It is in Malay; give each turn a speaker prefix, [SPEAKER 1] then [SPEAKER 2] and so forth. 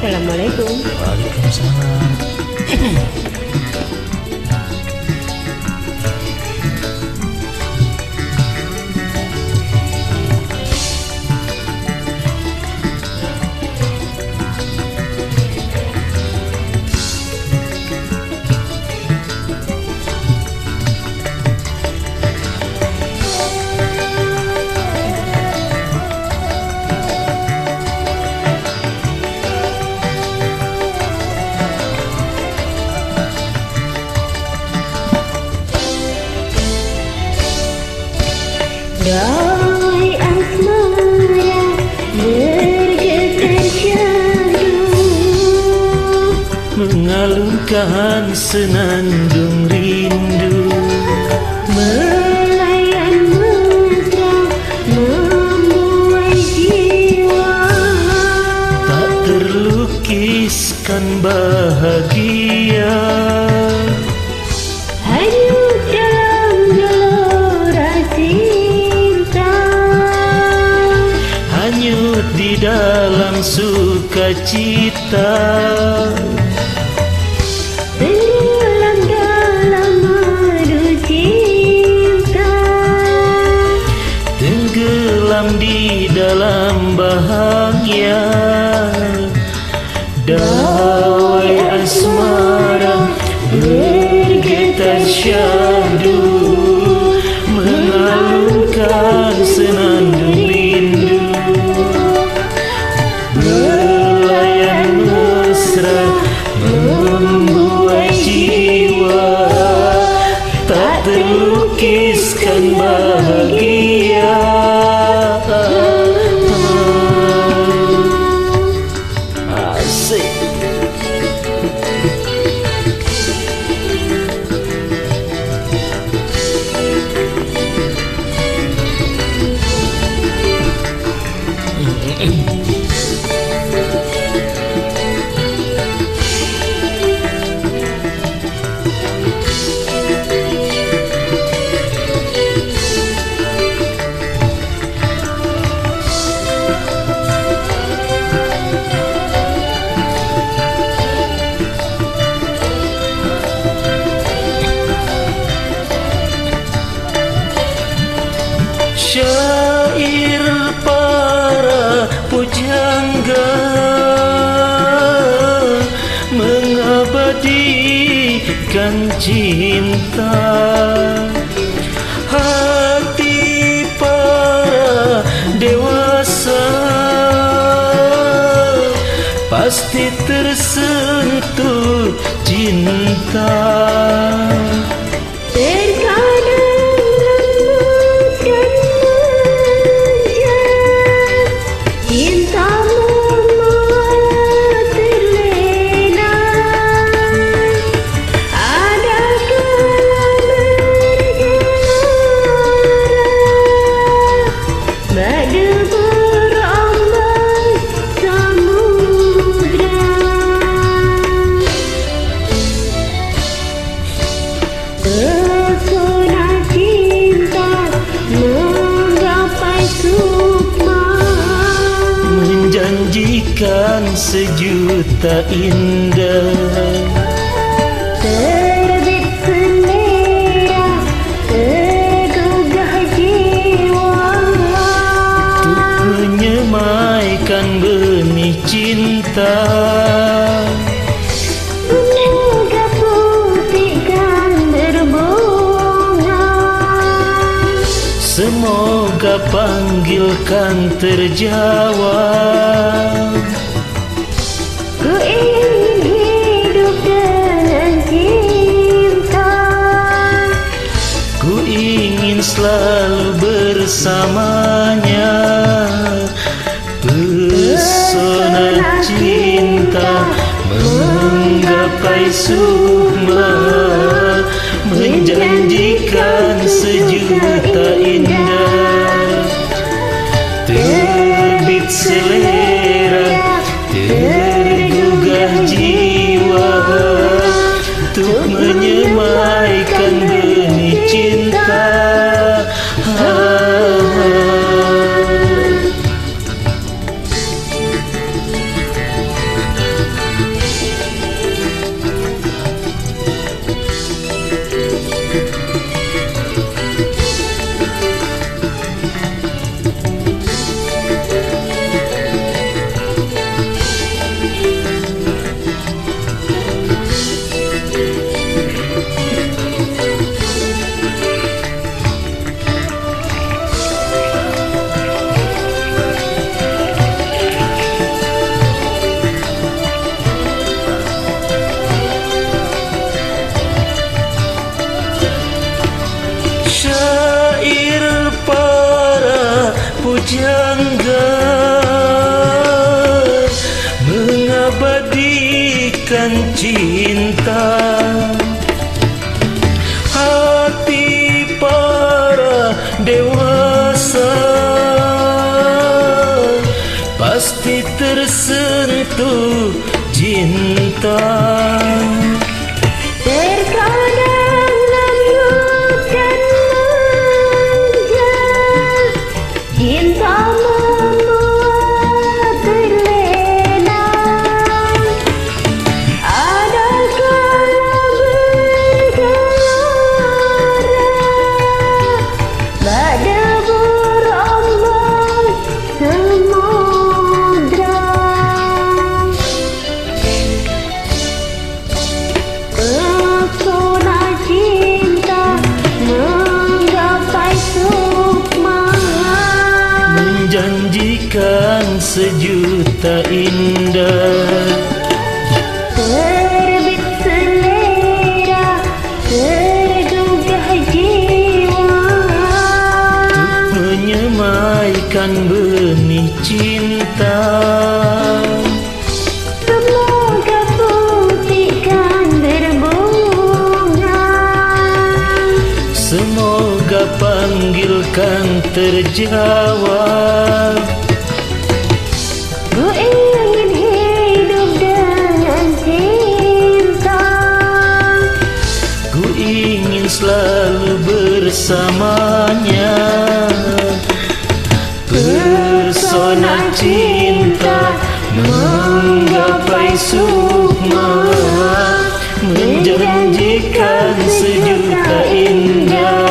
[SPEAKER 1] Assalamualaikum.
[SPEAKER 2] Waalaikumsalam.
[SPEAKER 1] Dawai asmara bergetar syahdu,
[SPEAKER 2] mengalunkan senandung rindu,
[SPEAKER 1] melayan mesra membuai jiwa,
[SPEAKER 2] tak terlukiskan bahagia.
[SPEAKER 1] hanyut dalam gelora cinta,
[SPEAKER 2] Hanyut di dalam sukacita,
[SPEAKER 1] tenggelam dalam madu cinta,
[SPEAKER 2] tenggelam di dalam bahagia. Dawai asmara bergetar syahdu, mengalunkan senandung rindu, melayan mesra membuai jiwa, tak terlukiskan bahagia. Asik. Syair para pujangga mengabadikan cinta, hati para dewasa pasti tersentuh cinta.
[SPEAKER 1] Pesona cinta menggapai sukma,
[SPEAKER 2] menjanjikan sejuta indah,
[SPEAKER 1] terbit sendera tergugah jiwa,
[SPEAKER 2] untuk menyemaikan benih cinta.
[SPEAKER 1] semoga putihkan berbunga,
[SPEAKER 2] Semoga panggilkan terjawab.
[SPEAKER 1] ku ingin hidup dengan cinta,
[SPEAKER 2] Ku ingin selalu bersamanya. Pesona cinta menggapai sukma, menjanjikan sejuta indah, terbit selera tergugah jiwa, untuk menyemaikan benih cinta. menjanjikan cinta. Hati para dewasa pasti tersentuh cinta.
[SPEAKER 1] Terkadang lembutkan manja, cinta membuat terlena. Ada kala bergelora, berdebur ombak samudra. Pesona cinta menggapai sukma,
[SPEAKER 2] Menjanjikan sejuta indah.
[SPEAKER 1] terbit selera, tergugah jiwa.
[SPEAKER 2] Menyemaikan benih cinta.
[SPEAKER 1] Semoga putihkan berbunga,
[SPEAKER 2] Semoga panggilkan terjawab.
[SPEAKER 1] ku ingin hidup dengan cinta.
[SPEAKER 2] Ku ingin selalu bersamanya. Persona cinta menggapai sukma, menjanjikan sejuta indah.